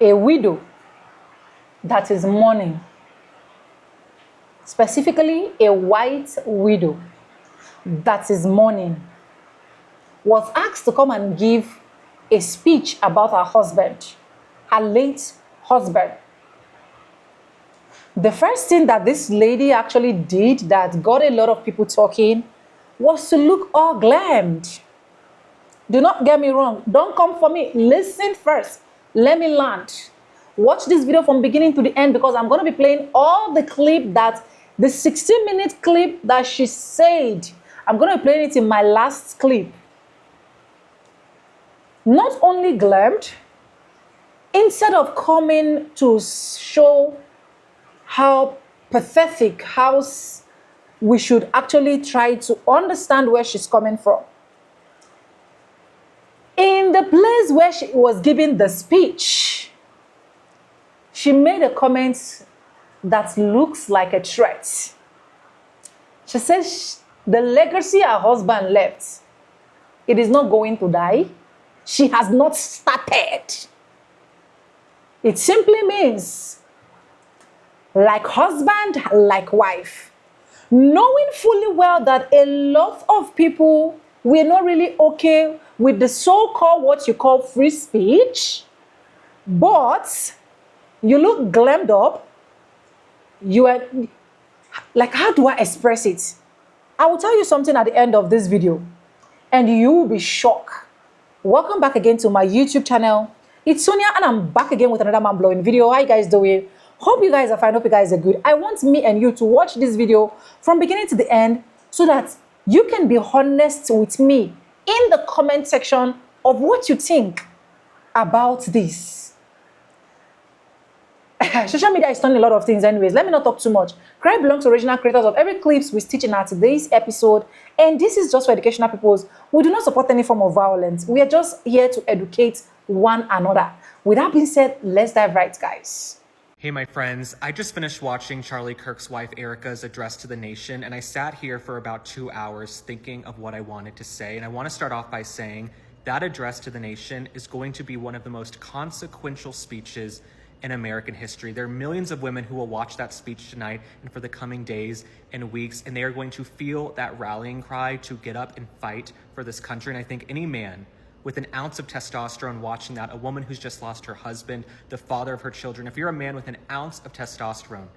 A widow that is mourning, specifically a white widow that is mourning, was asked to come and give a speech about her husband, her late husband. The first thing that this lady actually did that got a lot of people talking was to look all glammed. Do not get me wrong. Don't come for me. Listen first. Let me land. Watch this video from beginning to the end because I'm going to be playing all the clip the 60-minute clip that she said. I'm going to play it in my last clip. Not only glammed, instead of coming to show how pathetic, how we should actually try to understand where she's coming from. In the place where she was giving the speech, she made a comment that looks like a threat. She says the legacy her husband left, it is not going to die. She has not started. It simply means like husband, like wife. Knowing fully well that a lot of people were not really okay with the so-called what you call free speech, but you look glammed up. You are like, how do I express it? I will tell you something at the end of this video and you will be shocked. Welcome back again to my YouTube channel. It's Sonia and I'm back again with another mind-blowing video. How you guys doing? Hope you guys are fine. Hope you guys are good. I want me and you to watch this video from beginning to the end so that you can be honest with me in the comment section of what you think about this. Social media is doing a lot of things anyways. Let me not talk too much. Credit belongs to original creators of every clips we stitch in our today's episode. And this is just for educational purposes. We do not support any form of violence. We are just here to educate one another. With that being said, let's dive right, guys. Hey my friends, I just finished watching Charlie Kirk's wife Erica's address to the nation, and I sat here for about 2 hours thinking of what I wanted to say. And I want to start off by saying that address to the nation is going to be one of the most consequential speeches in American history. There are millions of women who will watch that speech tonight and for the coming days and weeks, and they are going to feel that rallying cry to get up and fight for this country. And I think any man with an ounce of testosterone watching that, a woman who's just lost her husband, the father of her children, if you're a man with an ounce of testosterone,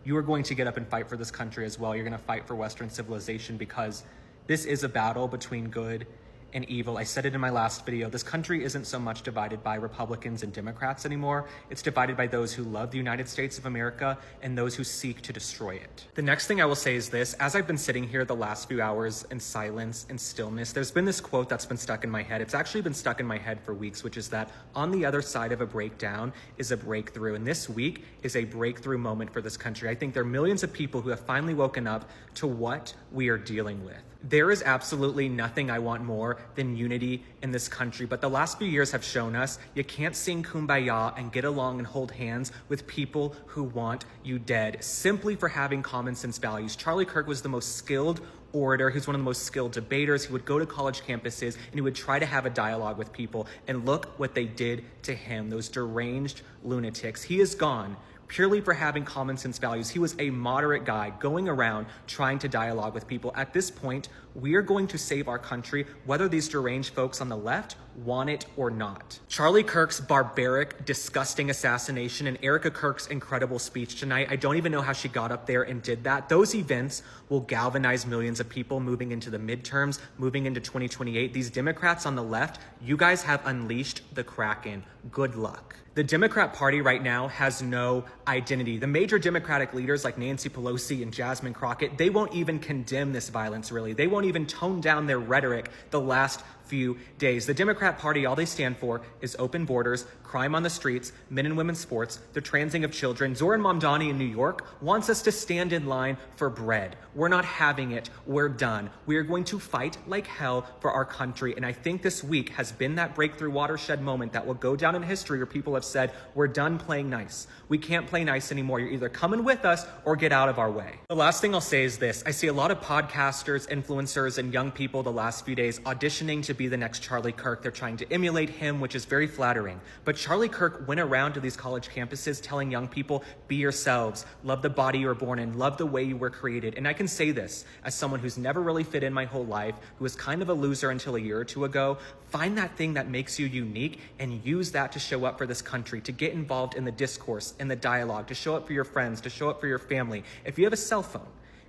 you are going to get up and fight for this country as well. You're going to fight for Western civilization because this is a battle between good and evil. I said it in my last video, this country isn't so much divided by Republicans and Democrats anymore. It's divided by those who love the United States of America and those who seek to destroy it. The next thing I will say is this: as I've been sitting here the last few hours in silence and stillness, there's been this quote that's been stuck in my head. It's actually been stuck in my head for weeks, which is that on the other side of a breakdown is a breakthrough. And this week is a breakthrough moment for this country. I think there are millions of people who have finally woken up to what we are dealing with. There is absolutely nothing I want more than unity in this country, but the last few years have shown us you can't sing Kumbaya and get along and hold hands with people who want you dead simply for having common sense values. Charlie Kirk was the most skilled orator. He's one of the most skilled debaters. He would go to college campuses and he would try to have a dialogue with people, and look what they did to him, those deranged lunatics. He is gone purely for having common sense values. He was a moderate guy going around trying to dialogue with people. At this point, we are going to save our country, whether these deranged folks on the left want it or not. Charlie Kirk's barbaric, disgusting assassination and Erica Kirk's incredible speech tonight, I don't even know how she got up there and did that. Those events will galvanize millions of people moving into the midterms, moving into 2028. These Democrats on the left, you guys have unleashed the Kraken. Good luck. The Democrat Party right now has no identity. The major Democratic leaders like Nancy Pelosi and Jasmine Crockett, they won't even condemn this violence, really. They won't even tone down their rhetoric the last few days. The Democrat Party, all they stand for is open borders, crime on the streets, men and women's sports, the transing of children. Zoran Mamdani in New York wants us to stand in line for bread. We're not having it. We're done. We are going to fight like hell for our country. And I think this week has been that breakthrough watershed moment that will go down in history where people have said, we're done playing nice. We can't play nice anymore. You're either coming with us or get out of our way. The last thing I'll say is this. I see a lot of podcasters, influencers, and young people the last few days auditioning to be the next Charlie Kirk. They're trying to emulate him, which is very flattering. But Charlie Kirk went around to these college campuses telling young people, be yourselves, love the body you were born in, love the way you were created. And I can say this as someone who's never really fit in my whole life, who was kind of a loser until a year or two ago. Find that thing that makes you unique and use that to show up for this country, to get involved in the discourse, in the dialogue, to show up for your friends, to show up for your family. If you have a cell phone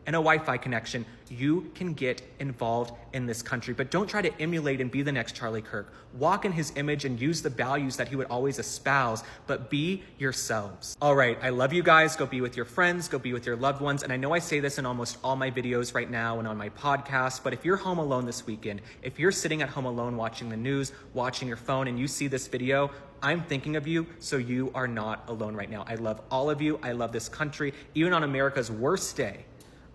and a Wi-Fi connection, you can get involved in this country. But don't try to emulate and be the next Charlie Kirk. Walk in his image and use the values that he would always espouse, but be yourselves. All right, I love you guys. Go be with your friends, go be with your loved ones. And I know I say this in almost all my videos right now and on my podcast, but if you're home alone this weekend, if you're sitting at home alone watching the news, watching your phone, and you see this video, I'm thinking of you, so you are not alone right now. I love all of you. I love this country. Even on America's worst day,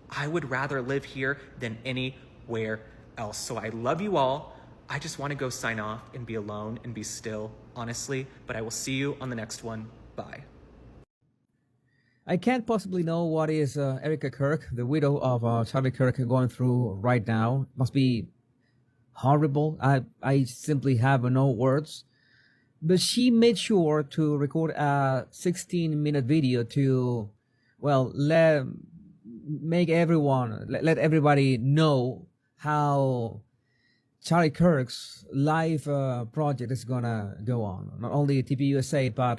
I would rather live here than anywhere else. So I love you all. I just want to go sign off and be alone and be still, honestly. But I will see you on the next one. Bye. I can't possibly know what is Erica Kirk, the widow of Charlie Kirk, going through right now. Must be horrible. I simply have no words. But she made sure to record a 16-minute video to, well, let everybody know how Charlie Kirk's live project is gonna go on. Not only TPUSA, but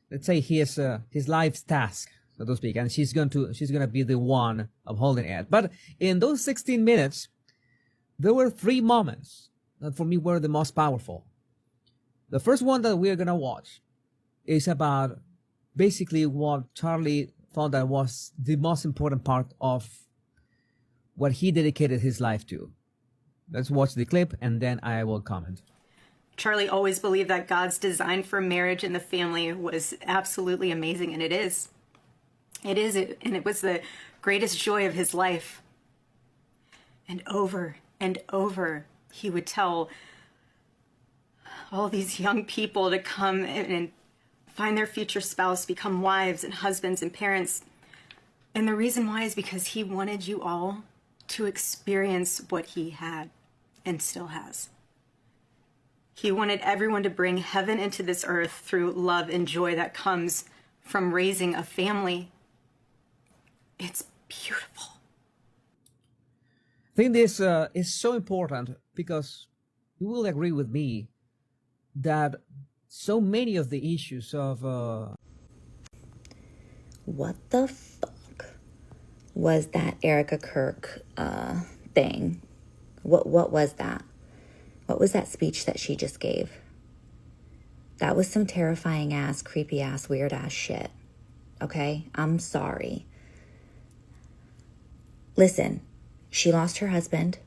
let's say his life's task, so to speak. And she's gonna be the one upholding it. But in those 16 minutes, there were 3 moments that for me were the most powerful. The first one that we're gonna watch is about basically what Charlie thought that was the most important part of what he dedicated his life to. Let's watch the clip and then I will comment. Charlie always believed that God's design for marriage and the family was absolutely amazing, and it is. It is, and it was the greatest joy of his life. And over, he would tell all these young people to come and find their future spouse, become wives and husbands and parents. And the reason why is because he wanted you all to experience what he had and still has. He wanted everyone to bring heaven into this earth through love and joy that comes from raising a family. It's beautiful. I think this is so important because you will agree with me that so many of the issues of what the fuck was that Erica Kirk thing? What was that? What was that speech that she just gave? That was some terrifying ass, creepy ass, weird ass shit. Okay? I'm sorry. Listen, she lost her husband.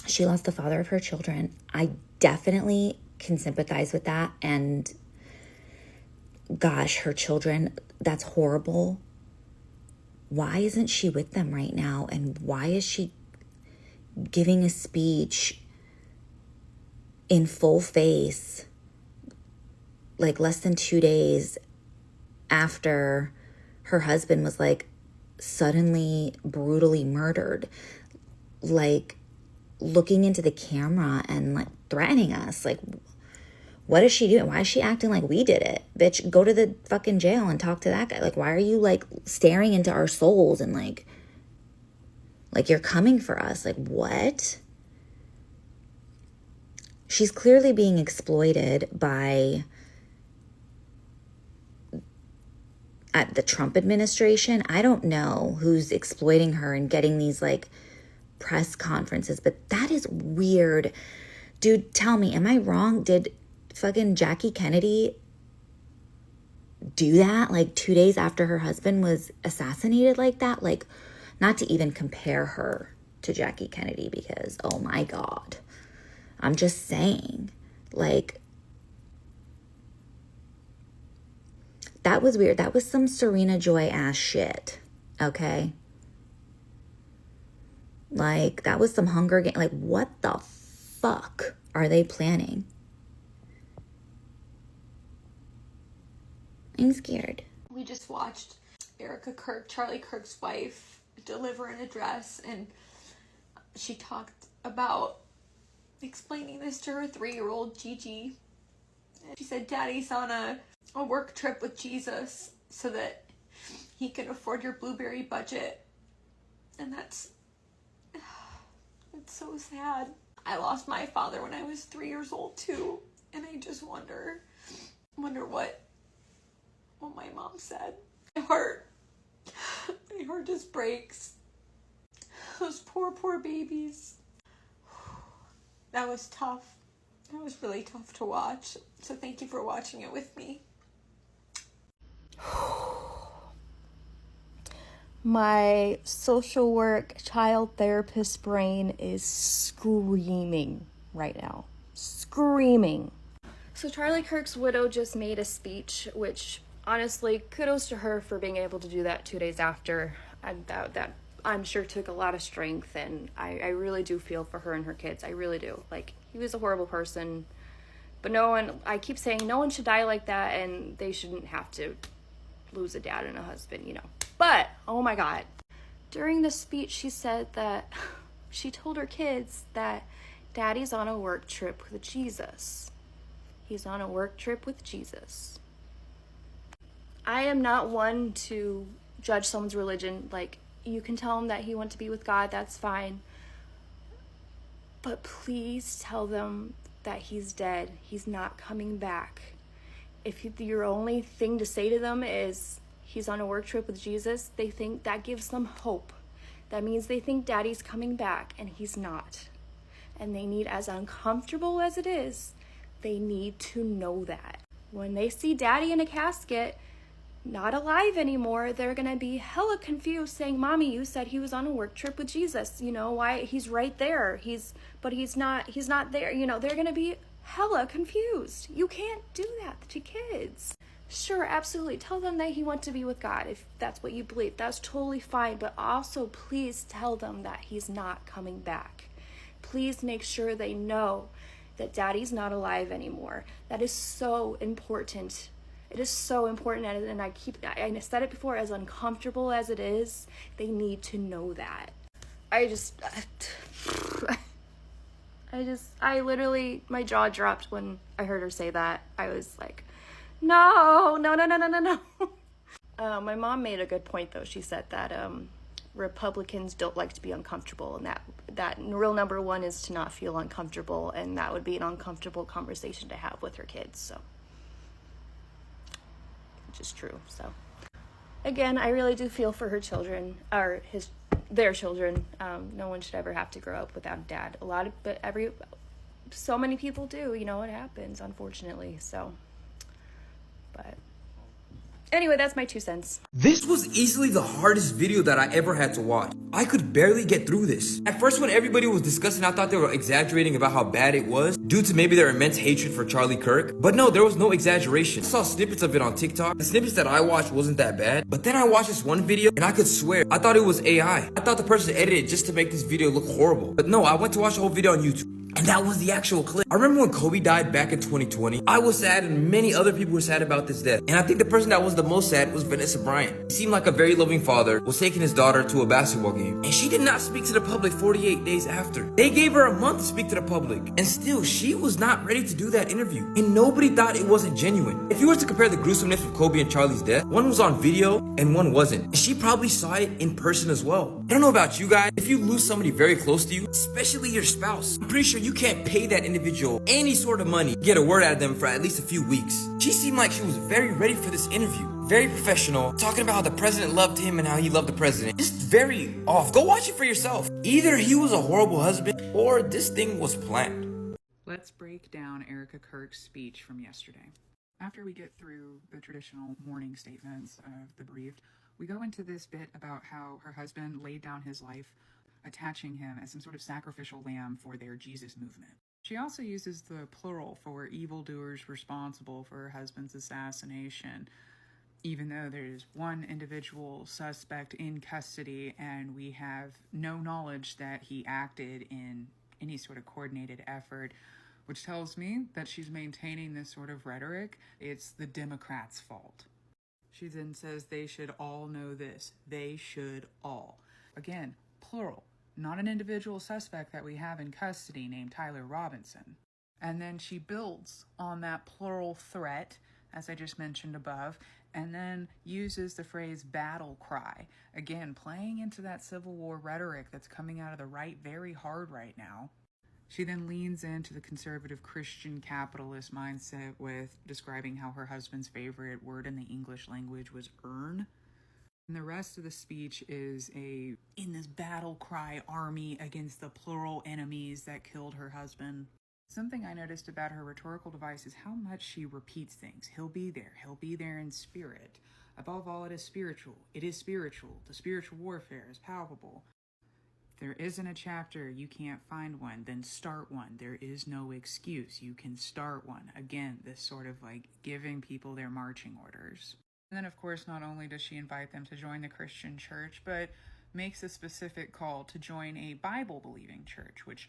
She lost the father of her children. I definitely can sympathize with that. And gosh, her children, that's horrible. Why isn't she with them right now? And why is she giving a speech in full face, like less than 2 days after her husband was like suddenly brutally murdered, like looking into the camera and like threatening us? Like, what is she doing? Why is she acting like we did it? Bitch, go to the fucking jail and talk to that guy. Like, why are you like staring into our souls and like you're coming for us? Like, what? She's clearly being exploited by at the Trump administration. I don't know who's exploiting her and getting these like press conferences, but that is weird. Dude, tell me, am I wrong? Did fucking Jackie Kennedy do that like 2 days after her husband was assassinated like that? Like, not to even compare her to Jackie Kennedy because, oh my God. I'm just saying, like, that was weird. That was some Serena Joy ass shit, okay? Like, that was some Hunger Games. Like, what the fuck are they planning? I'm scared. We just watched Erica Kirk, Charlie Kirk's wife, deliver an address, and she talked about explaining this to her 3-year-old Gigi. And she said, Daddy's on a work trip with Jesus so that he can afford your blueberry budget. And that's so sad. I lost my father when I was 3 years old too. And I just wonder what my mom said. My heart just breaks. Those poor babies. That was tough. That was really tough to watch. So thank you for watching it with me. My social work child therapist brain is screaming right now. Screaming. So Charlie Kirk's widow just made a speech, which honestly, kudos to her for being able to do that 2 days after. And that I'm sure took a lot of strength, and I really do feel for her and her kids. I really do. Like, he was a horrible person, but I keep saying no one should die like that, and they shouldn't have to lose a dad and a husband, you know. But, oh my God. During the speech, she said that she told her kids that Daddy's on a work trip with Jesus. He's on a work trip with Jesus. I am not one to judge someone's religion. Like, you can tell him that he wants to be with God, that's fine. But please tell them that he's dead. He's not coming back. If your only thing to say to them is he's on a work trip with Jesus, they think that gives them hope. That means they think Daddy's coming back, and he's not. And they need, as uncomfortable as it is, they need to know that. When they see Daddy in a casket, not alive anymore, they're gonna be hella confused, saying, Mommy, you said he was on a work trip with Jesus. You know, why? He's right there. But he's not there. You know, they're gonna be hella confused. You can't do that to kids. Sure, absolutely. Tell them that he wants to be with God if that's what you believe. That's totally fine. But also, please tell them that he's not coming back. Please make sure they know that Daddy's not alive anymore. That is so important. It is so important, and I said it before, as uncomfortable as it is, they need to know that. I literally, my jaw dropped when I heard her say that. I was like, no. My mom made a good point, though. She said that Republicans don't like to be uncomfortable, and that rule number one is to not feel uncomfortable, and that would be an uncomfortable conversation to have with her kids, so. Which is true, so. Again, I really do feel for her children, or their children. No one should ever have to grow up without a dad. So many people do, you know, it happens, unfortunately, so. But anyway, that's my 2 cents. This was easily the hardest video that I ever had to watch. I could barely get through this. At first, when everybody was discussing, I thought they were exaggerating about how bad it was due to maybe their immense hatred for Charlie Kirk. But no, there was no exaggeration. I saw snippets of it on TikTok. The snippets that I watched wasn't that bad. But then I watched this one video and I could swear I thought it was AI. I thought the person edited it just to make this video look horrible. But no, I went to watch the whole video on YouTube. And that was the actual clip. I remember when Kobe died back in 2020. I was sad, and many other people were sad about this death. And I think the person that was the most sad was Vanessa Bryant. He seemed like a very loving father, was taking his daughter to a basketball game. And she did not speak to the public 48 days after. They gave her a month to speak to the public. And still, she was not ready to do that interview. And nobody thought it wasn't genuine. If you were to compare the gruesomeness of Kobe and Charlie's death, one was on video and one wasn't. And she probably saw it in person as well. I don't know about you guys. If you lose somebody very close to you, especially your spouse, I'm pretty sure you can't pay that individual any sort of money to get a word out of them for at least a few weeks. She seemed like she was very ready for this interview. Very professional, talking about how the president loved him and how he loved the president. Just very off. Go watch it for yourself. Either he was a horrible husband or this thing was planned. Let's break down Erica Kirk's speech from yesterday. After we get through the traditional mourning statements of the bereaved, we go into this bit about how her husband laid down his life, attaching him as some sort of sacrificial lamb for their Jesus movement. She also uses the plural for evildoers responsible for her husband's assassination, even though there is one individual suspect in custody and we have no knowledge that he acted in any sort of coordinated effort, which tells me that she's maintaining this sort of rhetoric. It's the Democrats' fault. She then says they should all know this. They should all. Again, plural, not an individual suspect that we have in custody named Tyler Robinson. And then she builds on that plural threat, as I just mentioned above, and then uses the phrase battle cry, again, playing into that Civil War rhetoric that's coming out of the right very hard right now. She then leans into the conservative Christian capitalist mindset with describing how her husband's favorite word in the English language was earn. And the rest of the speech is in this battle cry army against the plural enemies that killed her husband. Something I noticed about her rhetorical device is how much she repeats things. He'll be there in spirit. Above all, it is spiritual. It is spiritual. The spiritual warfare is palpable. If there isn't a chapter, you can't find one, then start one. There is no excuse. You can start one. Again, this sort of like giving people their marching orders. And then, of course, not only does she invite them to join the Christian church, but makes a specific call to join a Bible-believing church, which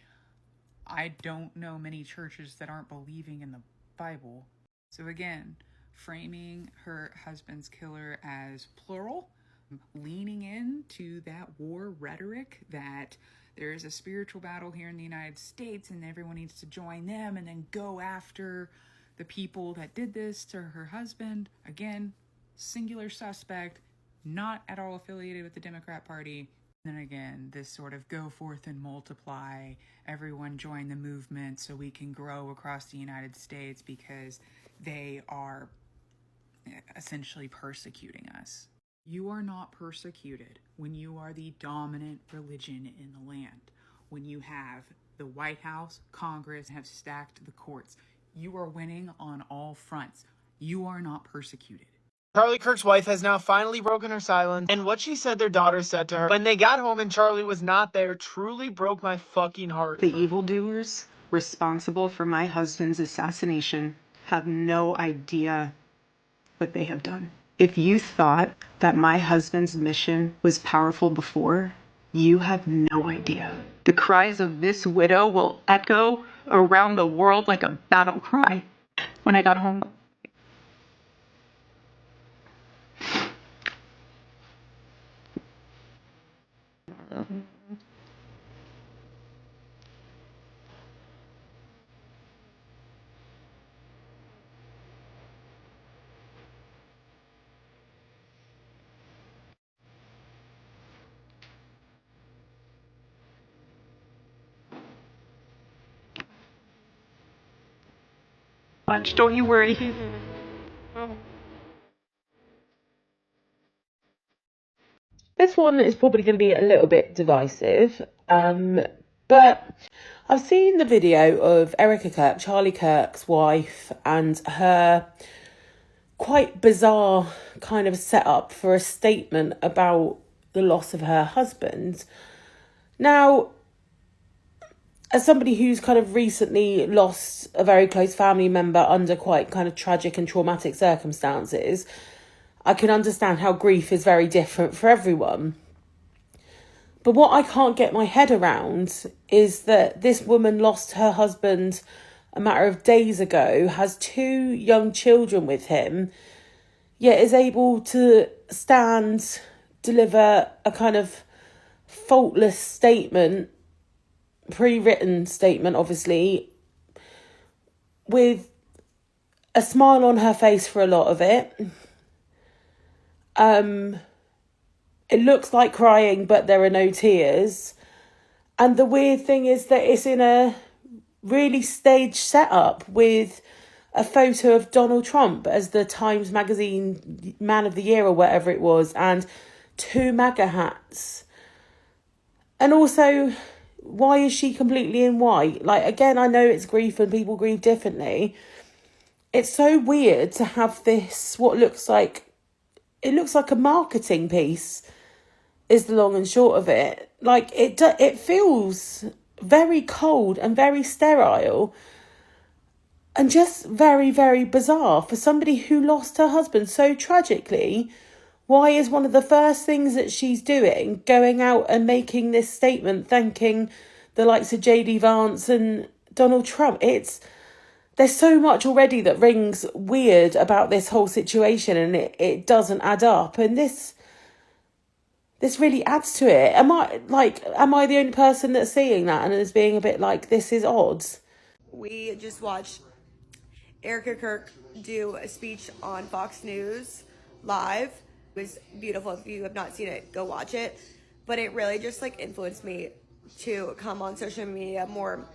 I don't know many churches that aren't believing in the Bible. So again, framing her husband's killer as plural, leaning into that war rhetoric that there is a spiritual battle here in the United States and everyone needs to join them and then go after the people that did this to her husband. Again, singular suspect, not at all affiliated with the Democrat Party. Then again, this sort of go forth and multiply, everyone join the movement so we can grow across the United States because they are essentially persecuting us. You are not persecuted when you are the dominant religion in the land. When you have the White House, Congress have stacked the courts. You are winning on all fronts. You are not persecuted. Charlie Kirk's wife has now finally broken her silence, and what she said their daughter said to her when they got home and Charlie was not there truly broke my fucking heart. The evildoers responsible for my husband's assassination have no idea what they have done. If you thought that my husband's mission was powerful before, you have no idea. The cries of this widow will echo around the world like a battle cry. When I got home, don't you worry. This one is probably going to be a little bit divisive, but I've seen the video of Erica Kirk, Charlie Kirk's wife, and her quite bizarre kind of setup for a statement about the loss of her husband. Now, as somebody who's kind of recently lost a very close family member under quite kind of tragic and traumatic circumstances, I can understand how grief is very different for everyone. But what I can't get my head around is that this woman lost her husband a matter of days ago, has 2 young children with him, yet is able to deliver a kind of faultless statement, pre-written statement, obviously, with a smile on her face for a lot of it. It looks like crying, but there are no tears. And the weird thing is that it's in a really staged setup with a photo of Donald Trump as the Times Magazine Man of the Year or whatever it was, and 2 MAGA hats. And also, why is she completely in white? Like, again, I know it's grief and people grieve differently. It's so weird to have this, what looks like, it looks like a marketing piece, is the long and short of it. Like, it feels very cold and very sterile and just very, very bizarre for somebody who lost her husband so tragically. Why is one of the first things that she's doing going out and making this statement thanking the likes of JD Vance and Donald Trump? There's so much already that rings weird about this whole situation, and it doesn't add up. And this this really adds to it. Am I the only person that's seeing that and is being a bit like, this is odd? We just watched Erica Kirk do a speech on Fox News live. It was beautiful. If you have not seen it, go watch it. But it really just like influenced me to come on social media more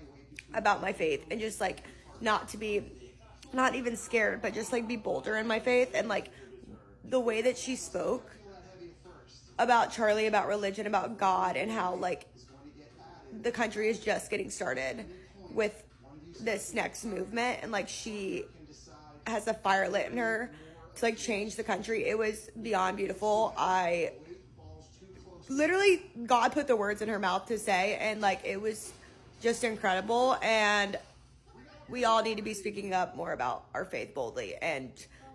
about my faith and just like not to be, not even scared, but just like be bolder in my faith. And like the way that she spoke about Charlie, about religion, about God, and how like the country is just getting started with this next movement, and like she has a fire lit in her to like change the country. It was beyond beautiful. I literally, God put the words in her mouth to say, and like it was just incredible. And we all need to be speaking up more about our faith boldly and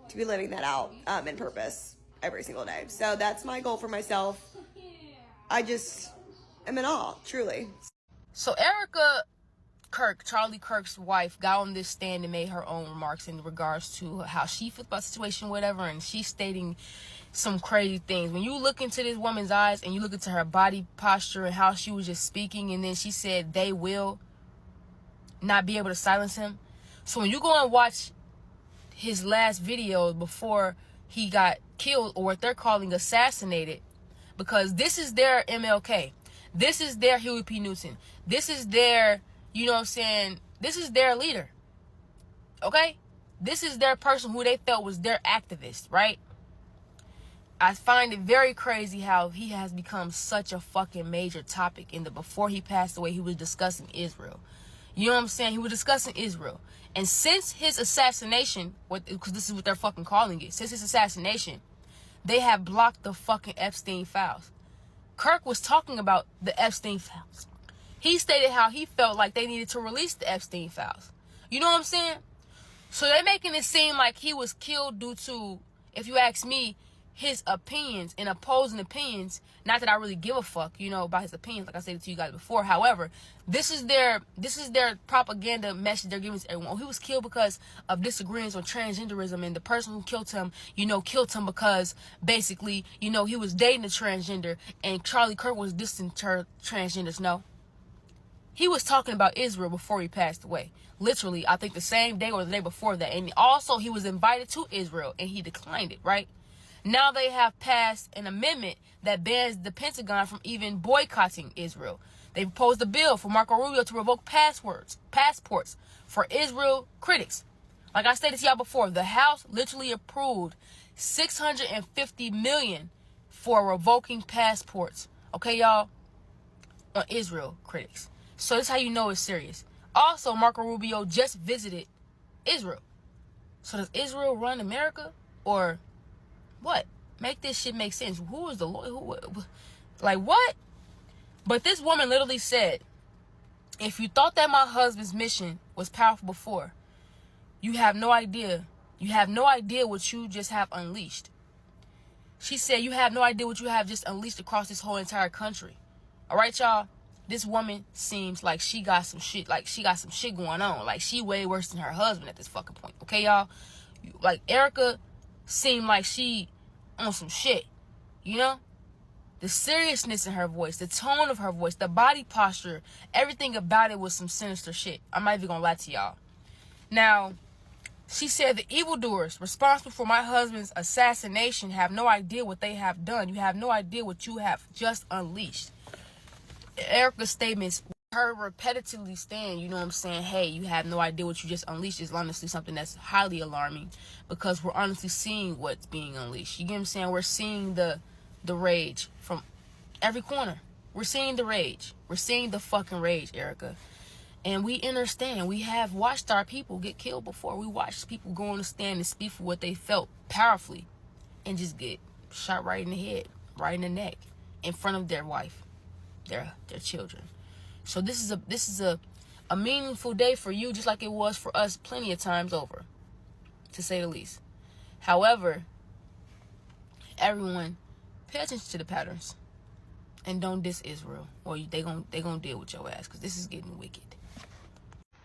to be living that out in purpose every single day. So that's my goal for myself. I just am in awe, truly. So Erica Kirk, Charlie Kirk's wife, got on this stand and made her own remarks in regards to how she feels about the situation, whatever, and she's stating some crazy things. When you look into this woman's eyes and you look into her body posture and how she was just speaking, and then she said they will not be able to silence him. So when you go and watch his last video before he got killed, or what they're calling assassinated, because this is their MLK, this is their Huey P. Newton, this is their, you know what I'm saying, this is their leader, okay? This is their person who they felt was their activist, right? I find it very crazy how he has become such a fucking major topic. Before he passed away, he was discussing Israel. You know what I'm saying? He was discussing Israel. And since his assassination, because this is what they're fucking calling it, since his assassination, they have blocked the fucking Epstein files. Kirk was talking about the Epstein files. He stated how he felt like they needed to release the Epstein files. You know what I'm saying? So they're making it seem like he was killed due to, if you ask me, his opinions and opposing opinions. Not that I really give a fuck, you know, about his opinions, like I said to you guys before. However, this is their propaganda message they're giving to everyone. He was killed because of disagreements on transgenderism, and the person who killed him, you know, killed him because basically, you know, he was dating a transgender, and Charlie Kirk was dissing transgenders. No. He was talking about Israel before he passed away. Literally, I think the same day or the day before that. And also, he was invited to Israel, and he declined it, right? Now they have passed an amendment that bans the Pentagon from even boycotting Israel. They proposed a bill for Marco Rubio to revoke passports for Israel critics. Like I stated to y'all before, the House literally approved $650 million for revoking passports. Okay, y'all? On Israel critics. So that's how you know it's serious. Also, Marco Rubio just visited Israel. So does Israel run America? Or what? Make this shit make sense. Who is the lawyer? Like, what? But this woman literally said, if you thought that my husband's mission was powerful before, you have no idea. You have no idea what you just have unleashed. She said, you have no idea what you have just unleashed across this whole entire country. All right, y'all? This woman seems like she got some shit, going on. Like, she way worse than her husband at this fucking point. Okay, y'all? Like, Erica seemed like she on some shit, you know? The seriousness in her voice, the tone of her voice, the body posture, everything about it was some sinister shit. I'm not even gonna lie to y'all. Now, she said the evildoers responsible for my husband's assassination have no idea what they have done. You have no idea what you have just unleashed. Erica's statements, her repetitively saying, you know what I'm saying, hey, you have no idea what you just unleashed, is honestly something that's highly alarming, because we're honestly seeing what's being unleashed. You get what I'm saying? We're seeing the rage from every corner. We're seeing the rage. We're seeing the fucking rage, Erica. And we understand. We have watched our people get killed before. We watched people go on the stand and speak for what they felt powerfully and just get shot right in the head, right in the neck, in front of their wife, their children. So this is a meaningful day for you, just like it was for us plenty of times over, to say the least. However, everyone, pay attention to the patterns and don't diss Israel, or they gonna deal with your ass, because this is getting wicked.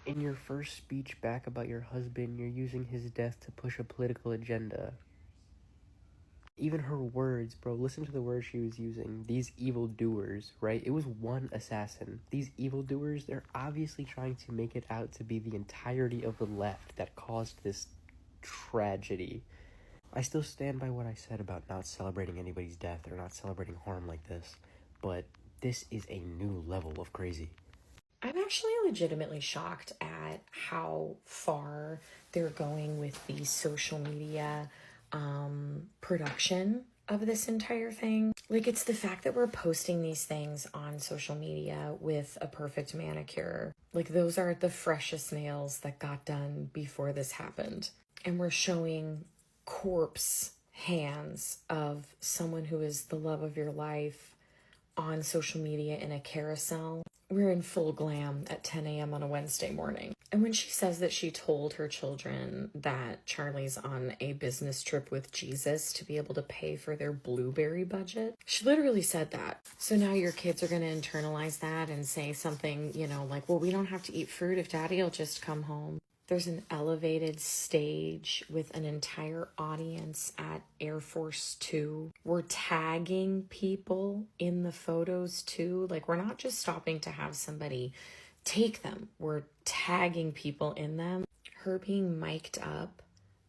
In your first speech back about your husband, you're using his death to push a political agenda. Even her words, bro, listen to the words she was using. These evildoers, right? It was one assassin. These evildoers, they're obviously trying to make it out to be the entirety of the left that caused this tragedy. I still stand by what I said about not celebrating anybody's death or not celebrating harm like this, but this is a new level of crazy. I'm actually legitimately shocked at how far they're going with the social media production of this entire thing. Like, it's the fact that we're posting these things on social media with a perfect manicure. Like, those are the freshest nails that got done before this happened. And we're showing corpse hands of someone who is the love of your life on social media in a carousel. We're in full glam at 10 a.m. on a Wednesday morning. And when she says that she told her children that Charlie's on a business trip with Jesus to be able to pay for their blueberry budget, she literally said that. So now your kids are going to internalize that and say something, you know, like, well, we don't have to eat fruit if daddy will just come home. There's an elevated stage with an entire audience at Air Force 2. We're tagging people in the photos too. Like, we're not just stopping to have somebody take them. We're tagging people in them. Her being mic'd up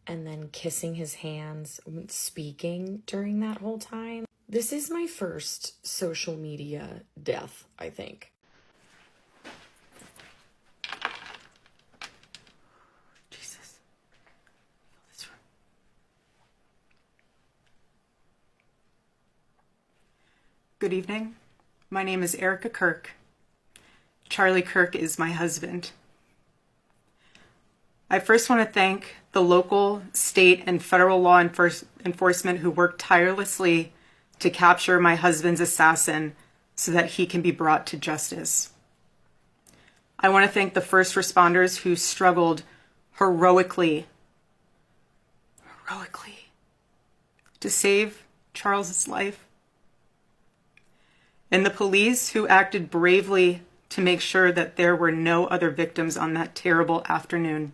and then kissing his hands, speaking during that whole time. This is my first social media death, I think. Good evening. My name is Erica Kirk. Charlie Kirk is my husband. I first want to thank the local, state, and federal law enforcement who worked tirelessly to capture my husband's assassin so that he can be brought to justice. I want to thank the first responders who struggled heroically to save Charles's life, and the police who acted bravely to make sure that there were no other victims on that terrible afternoon.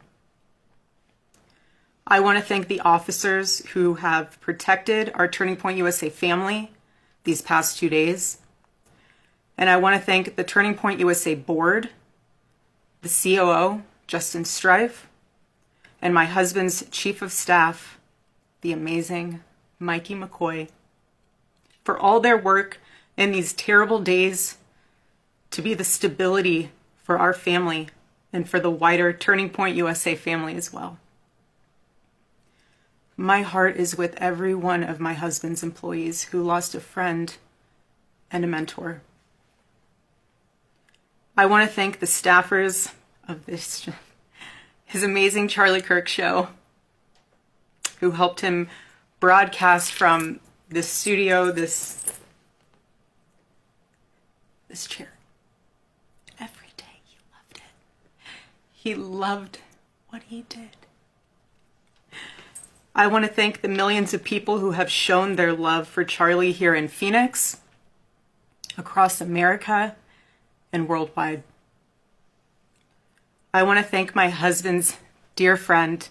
I want to thank the officers who have protected our Turning Point USA family these past 2 days. And I want to thank the Turning Point USA board, the COO, Justin Strife, and my husband's chief of staff, the amazing Mikey McCoy, for all their work in these terrible days to be the stability for our family and for the wider Turning Point USA family as well. My heart is with every one of my husband's employees who lost a friend and a mentor. I want to thank the staffers of his amazing Charlie Kirk show who helped him broadcast from this studio, this chair. Every day he loved it. He loved what he did. I want to thank the millions of people who have shown their love for Charlie here in Phoenix, across America, and worldwide. I want to thank my husband's dear friend,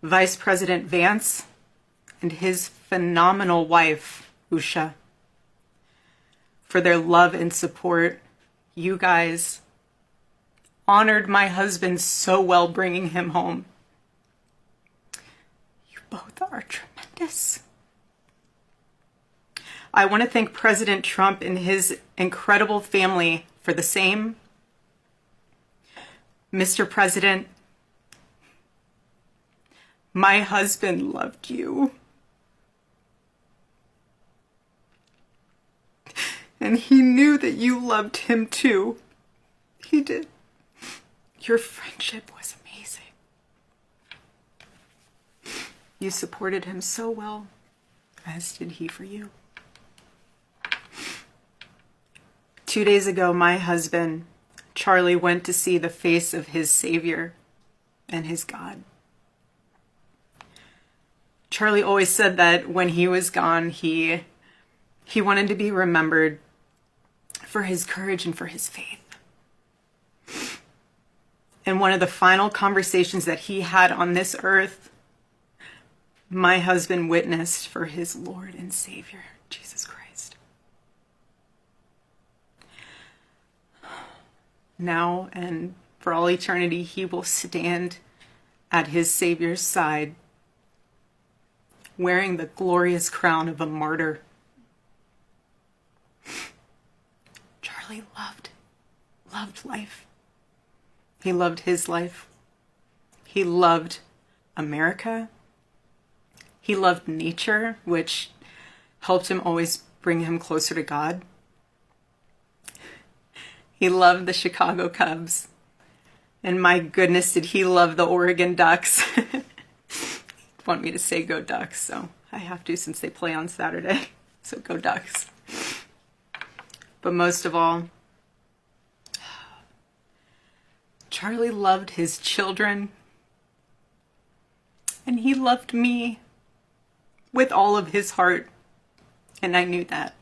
Vice President Vance, and his phenomenal wife, Usha, for their love and support. You guys honored my husband so well bringing him home. You both are tremendous. I want to thank President Trump and his incredible family for the same. Mr. President, my husband loved you. And he knew that you loved him too. He did. Your friendship was amazing. You supported him so well, as did he for you. 2 days ago, my husband, Charlie, went to see the face of his Savior and his God. Charlie always said that when he was gone, he wanted to be remembered for his courage and for his faith. And one of the final conversations that he had on this earth my husband witnessed for his Lord and Savior, Jesus Christ. Now and for all eternity, he will stand at his Savior's side, wearing the glorious crown of a martyr. Charlie loved life. He loved his life. He loved America. He loved nature, which helped him always bring him closer to God. He loved the Chicago Cubs. And my goodness, did he love the Oregon Ducks. Want me to say go Ducks, so I have to since they play on Saturday. So go Ducks. But most of all, Charlie loved his children. And he loved me with all of his heart. And I knew that.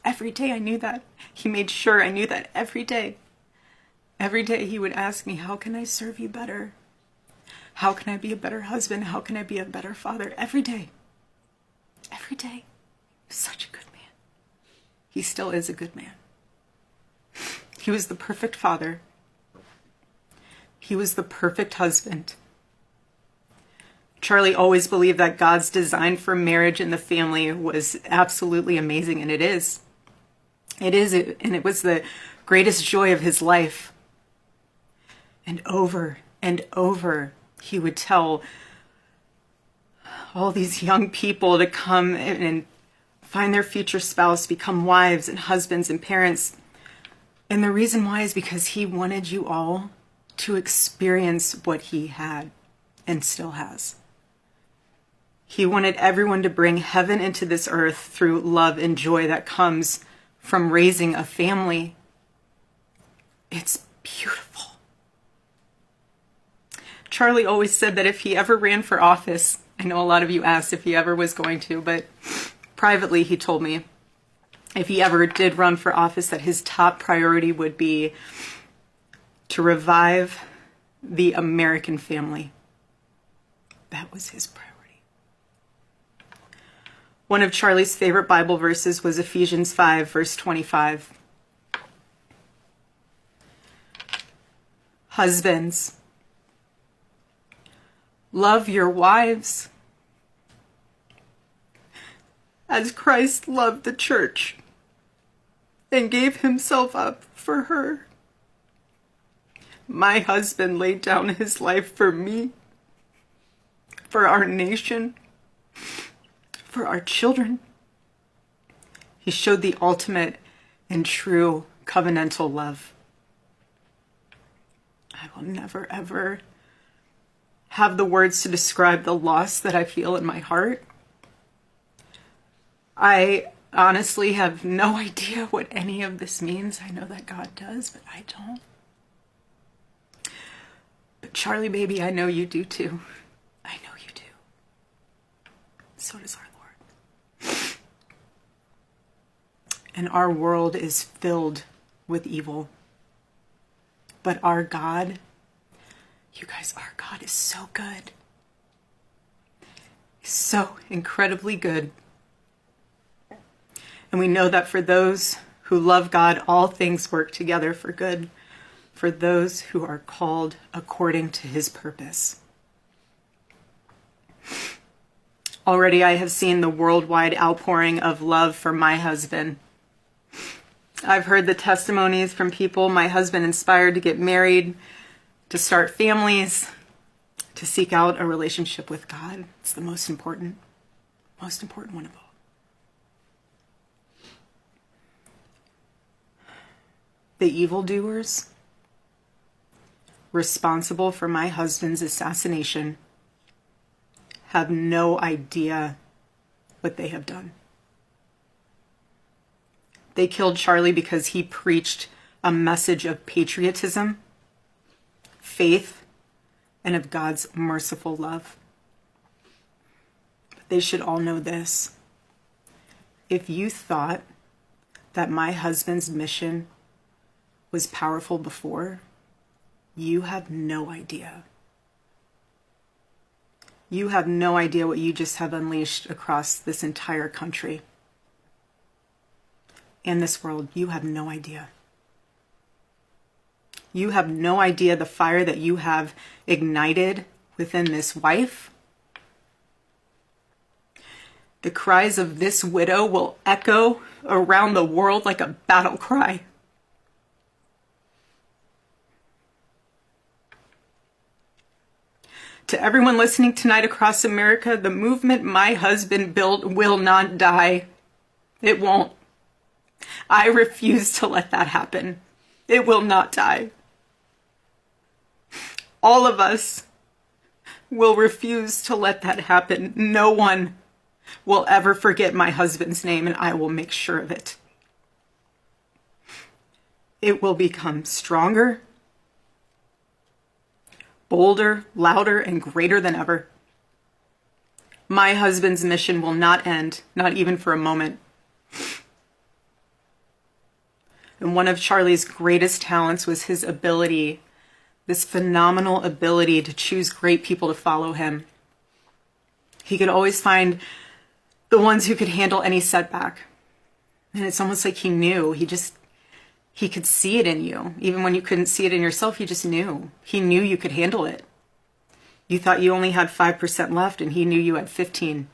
Every day I knew that. He made sure I knew that every day. Every day he would ask me, how can I serve you better? How can I be a better husband? How can I be a better father? Every day. Every day. Such a good man. He still is a good man. He was the perfect father. He was the perfect husband. Charlie always believed that God's design for marriage and the family was absolutely amazing, and it is. It is, and it was the greatest joy of his life. And over, he would tell all these young people to come and find their future spouse, become wives and husbands and parents. And the reason why is because he wanted you all to experience what he had and still has. He wanted everyone to bring heaven into this earth through love and joy that comes from raising a family. It's beautiful. Charlie always said that if he ever ran for office, I know a lot of you asked if he ever was going to, but privately he told me if he ever did run for office that his top priority would be to revive the American family. That was his priority. One of Charlie's favorite Bible verses was Ephesians 5, verse 25. Husbands, love your wives as Christ loved the church and gave himself up for her. My husband laid down his life for me, for our nation, for our children. He showed the ultimate and true covenantal love. I will never, ever have the words to describe the loss that I feel in my heart. I honestly have no idea what any of this means. I know that God does, but I don't. But Charlie, baby, I know you do too. I know you do. So does our Lord. And our world is filled with evil. But our God, you guys, our God is so good. He's so incredibly good. And we know that for those who love God, all things work together for good, for those who are called according to his purpose. Already I have seen the worldwide outpouring of love for my husband. I've heard the testimonies from people my husband inspired to get married, to start families, to seek out a relationship with God. It's the most important one of all. The evildoers responsible for my husband's assassination have no idea what they have done. They killed Charlie because he preached a message of patriotism, faith, and of God's merciful love. But they should all know this. If you thought that my husband's mission was powerful before, you have no idea. You have no idea what you just have unleashed across this entire country and this world. You have no idea. You have no idea the fire that you have ignited within this wife. The cries of this widow will echo around the world like a battle cry. To everyone listening tonight across America, the movement my husband built will not die. It won't. I refuse to let that happen. It will not die. All of us will refuse to let that happen. No one will ever forget my husband's name, and I will make sure of it. It will become stronger, bolder, louder, and greater than ever. My husband's mission will not end, not even for a moment. And one of Charlie's greatest talents was his ability, this phenomenal ability to choose great people to follow him. He could always find the ones who could handle any setback. And it's almost like he knew. He could see it in you. Even when you couldn't see it in yourself, he just knew. He knew you could handle it. You thought you only had 5% left, and he knew you had 15.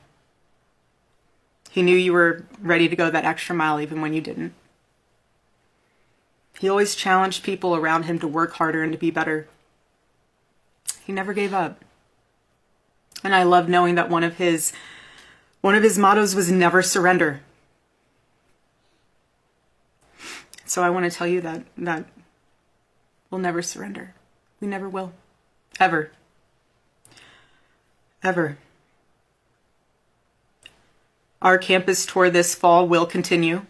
He knew you were ready to go that extra mile even when you didn't. He always challenged people around him to work harder and to be better. He never gave up. And I love knowing that one of his mottos was never surrender. So I want to tell you that we'll never surrender. We never will. Ever. Ever. Our campus tour this fall will continue.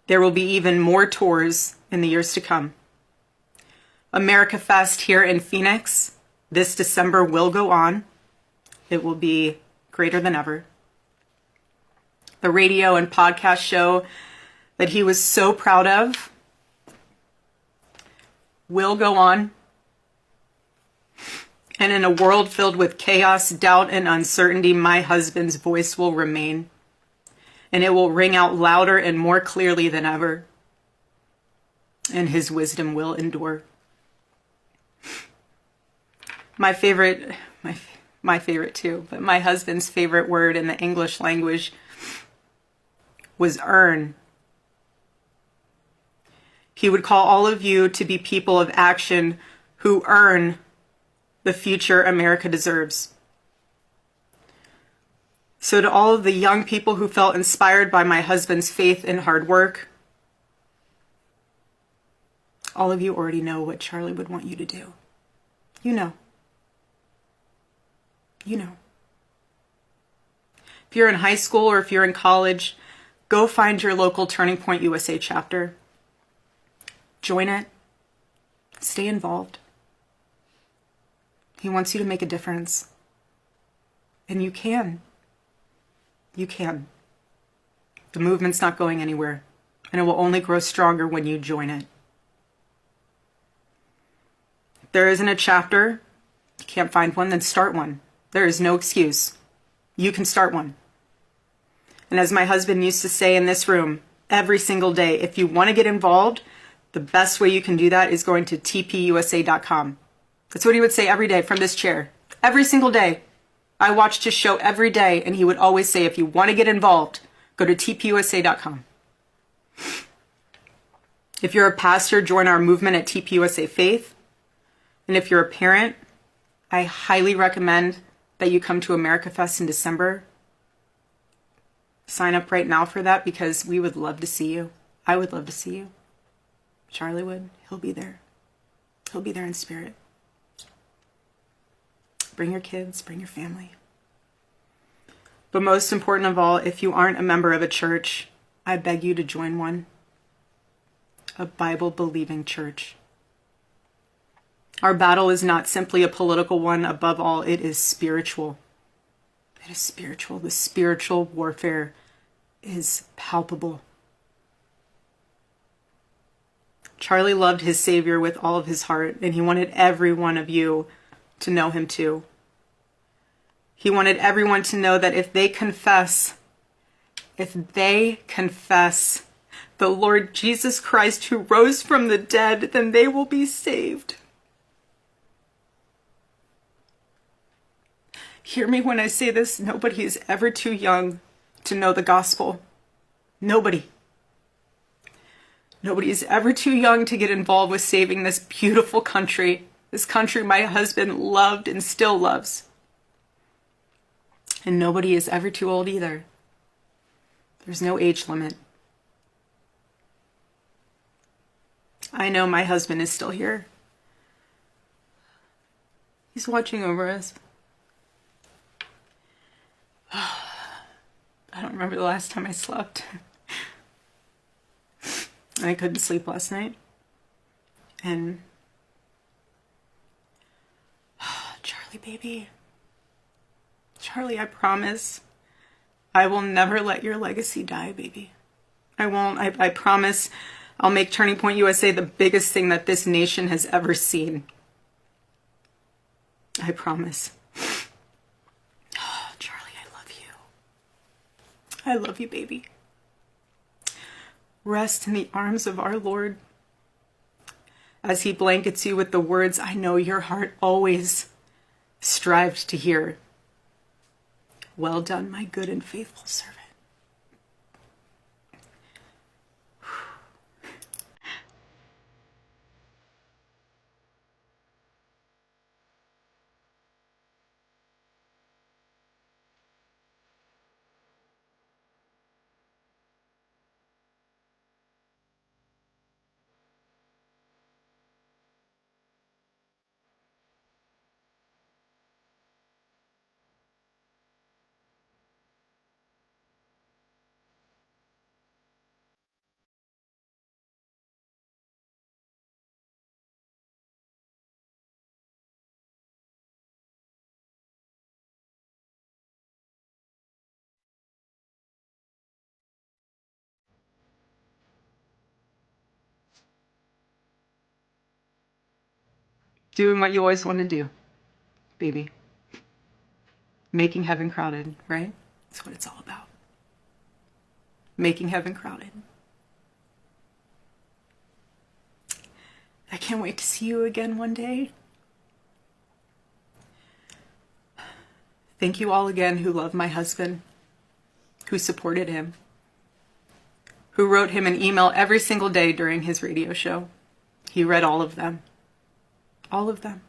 There will be even more tours in the years to come. America Fest here in Phoenix this December will go on. It will be greater than ever. The radio and podcast show that he was so proud of will go on. And in a world filled with chaos, doubt, and uncertainty, my husband's voice will remain. And it will ring out louder and more clearly than ever. And his wisdom will endure. My favorite too, but my husband's favorite word in the English language was earn. He would call all of you to be people of action who earn the future America deserves. So to all of the young people who felt inspired by my husband's faith and hard work, all of you already know what Charlie would want you to do. You know. You know. If you're in high school or if you're in college, go find your local Turning Point USA chapter. Join it. Stay involved. He wants you to make a difference. And you can. You can. The movement's not going anywhere, and it will only grow stronger when you join it. If there isn't a chapter, you can't find one, then start one. There is no excuse. You can start one. And as my husband used to say in this room, every single day, if you want to get involved, the best way you can do that is going to tpusa.com. That's what he would say every day from this chair. Every single day. I watched his show every day, and he would always say, if you want to get involved, go to tpusa.com. If you're a pastor, join our movement at TPUSA Faith. And if you're a parent, I highly recommend that you come to America Fest in December. Sign up right now for that because we would love to see you. I would love to see you. Charlie would. He'll be there. He'll be there in spirit. Bring your kids, bring your family. But most important of all, if you aren't a member of a church, I beg you to join one. A Bible-believing church. Our battle is not simply a political one. Above all, it is spiritual. It is spiritual. The spiritual warfare is palpable. Charlie loved his Savior with all of his heart, and he wanted every one of you to know him too. He wanted everyone to know that if they confess the Lord Jesus Christ who rose from the dead, then they will be saved. Hear me when I say this, nobody is ever too young to know the gospel. Nobody. Nobody is ever too young to get involved with saving this beautiful country, this country my husband loved and still loves. And nobody is ever too old either. There's no age limit. I know my husband is still here. He's watching over us. I don't remember the last time I slept. I couldn't sleep last night. And Charlie, baby. Charlie, I promise I will never let your legacy die, baby. I won't. I promise I'll make Turning Point USA the biggest thing that this nation has ever seen. I promise. Oh, Charlie, I love you. I love you, baby. Rest in the arms of our Lord as he blankets you with the words I know your heart always strived to hear. Well done, my good and faithful servant. Doing what you always want to do, baby. Making heaven crowded, right? That's what it's all about. Making heaven crowded. I can't wait to see you again one day. Thank you all again who love my husband, who supported him, who wrote him an email every single day during his radio show. He read all of them. All of them.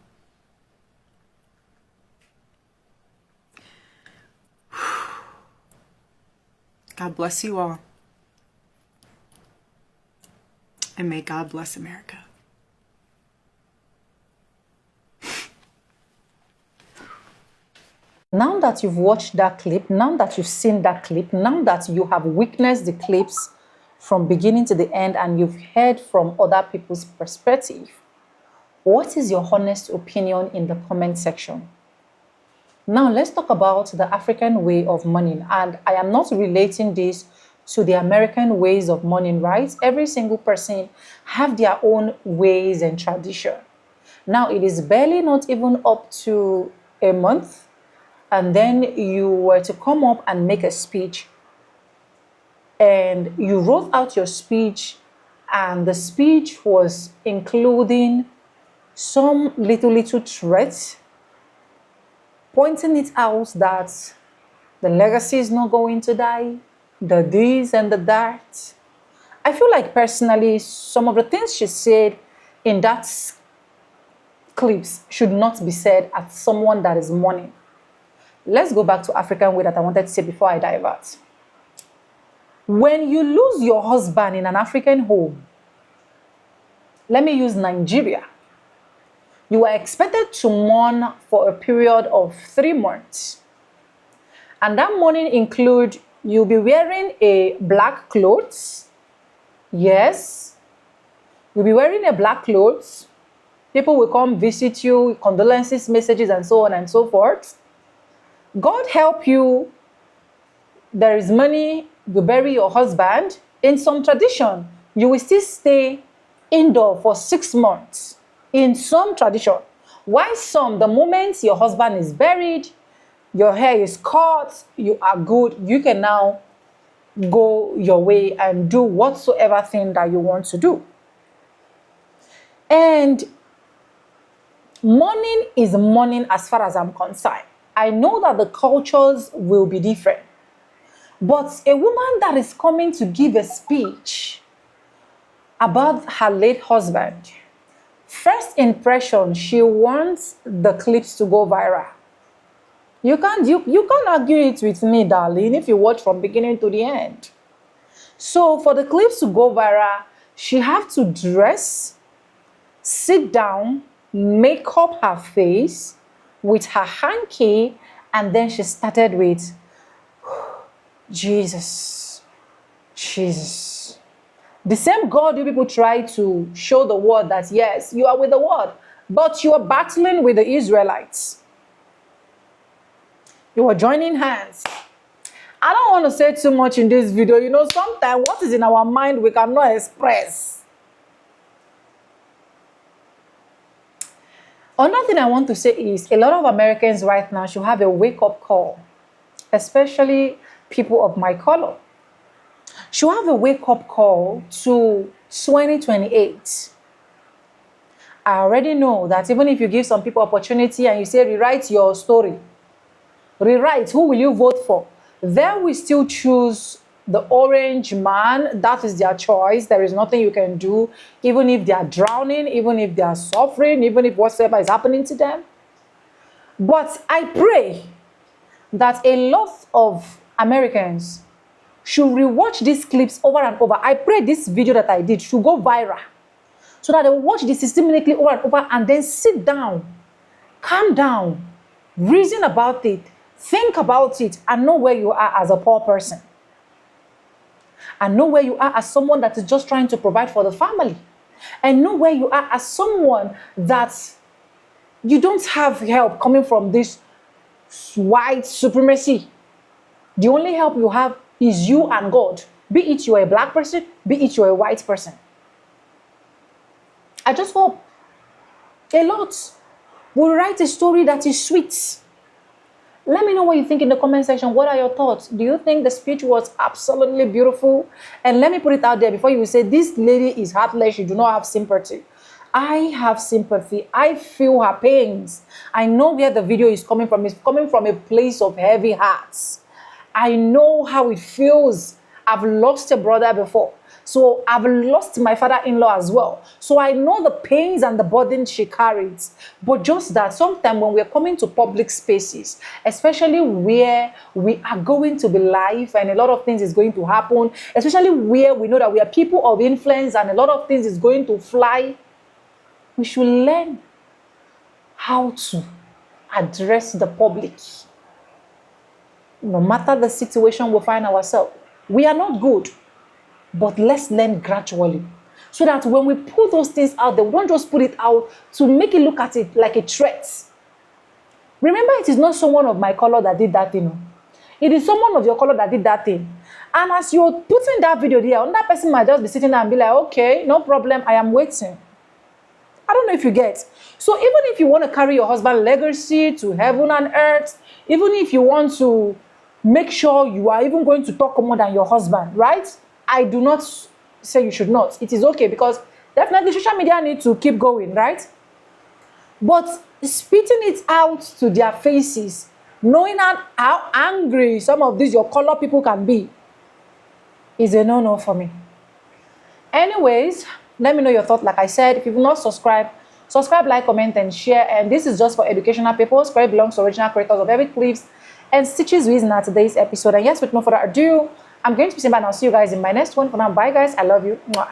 God bless you all. And may God bless America. Now that you've watched that clip, now that you've seen that clip, now that you have witnessed the clips from beginning to the end and you've heard from other people's perspective, what is your honest opinion in the comment section? Now let's talk about the African way of mourning, and I am not relating this to the American ways of mourning, right? Every single person have their own ways and tradition. Now it is barely not even up to a month, and then you were to come up and make a speech, and you wrote out your speech, and the speech was including some little threats, pointing it out that the legacy is not going to die, the this and the that. I feel like personally, some of the things she said in that clips should not be said at someone that is mourning. Let's go back to African way that I wanted to say before I divert. When you lose your husband in an African home, let me use Nigeria, you are expected to mourn for a period of 3 months. And that mourning includes you'll be wearing a black clothes. Yes. You'll be wearing a black clothes. People will come visit you, condolences, messages, and so on and so forth. God help you. There is money to bury your husband. In some tradition, you will still stay indoor for 6 months. In some tradition. Why some, the moment your husband is buried, your hair is cut, you are good, you can now go your way and do whatsoever thing that you want to do. And mourning is mourning as far as I'm concerned. I know that the cultures will be different, but a woman that is coming to give a speech about her late husband, first impression, she wants the clips to go viral. You can't argue it with me, darling, if you watch from beginning to the end. So for the clips to go viral, she have to dress, sit down, make up her face with her hanky, and then she started with, Jesus, Jesus. The same God you people try to show the world that, yes, you are with the world, but you are battling with the Israelites. You are joining hands. I don't want to say too much in this video. You know, sometimes what is in our mind, we cannot express. Another thing I want to say is a lot of Americans right now should have a wake-up call, especially people of my color. Should have a wake-up call to 2028. I already know that even if you give some people opportunity and you say, rewrite your story, rewrite, who will you vote for? They will still choose the orange man. That is their choice. There is nothing you can do, even if they are drowning, even if they are suffering, even if whatsoever is happening to them. But I pray that a lot of Americans should rewatch these clips over and over. I pray this video that I did should go viral, so that they will watch this systematically over and over and then sit down, calm down, reason about it, think about it, and know where you are as a poor person. And know where you are as someone that is just trying to provide for the family. And know where you are as someone that you don't have help coming from this white supremacy. The only help you have is you and God. Be it you are a black person, be it you are a white person. I just hope a lot will write a story that is sweet. Let me know what you think in the comment section. What are your thoughts? Do you think the speech was absolutely beautiful? And let me put it out there before you say, this lady is heartless, you do not have sympathy. I have sympathy. I feel her pains. I know where the video is coming from. It's coming from a place of heavy hearts. I know how it feels. I've lost a brother before. So I've lost my father-in-law as well. So I know the pains and the burden she carries. But just that, sometimes when we're coming to public spaces, especially where we are going to be live and a lot of things is going to happen, especially where we know that we are people of influence and a lot of things is going to fly, we should learn how to address the public. No matter the situation we find ourselves, we are not good. But let's learn gradually, so that when we put those things out there, we don't just put it out to make it look at it like a threat. Remember, it is not someone of my color that did that thing. It is someone of your color that did that thing. And as you're putting that video there, another person might just be sitting there and be like, okay, no problem, I am waiting. I don't know if you get. So even if you want to carry your husband's legacy to heaven and earth, even if you want to make sure you are even going to talk more than your husband, right? I do not say you should not. It is okay, because definitely social media need to keep going, right? But spitting it out to their faces, knowing how angry some of these your color people can be, is a no-no for me. Anyways, let me know your thoughts. Like I said, if you've not subscribed, subscribe, like, comment, and share. And this is just for educational purposes. Credit belongs to original creators of every clips and stitches used in today's episode. And yes, with no further ado, I'm going to be saying bye, and I'll see you guys in my next one. For now, bye guys. I love you. Mwah.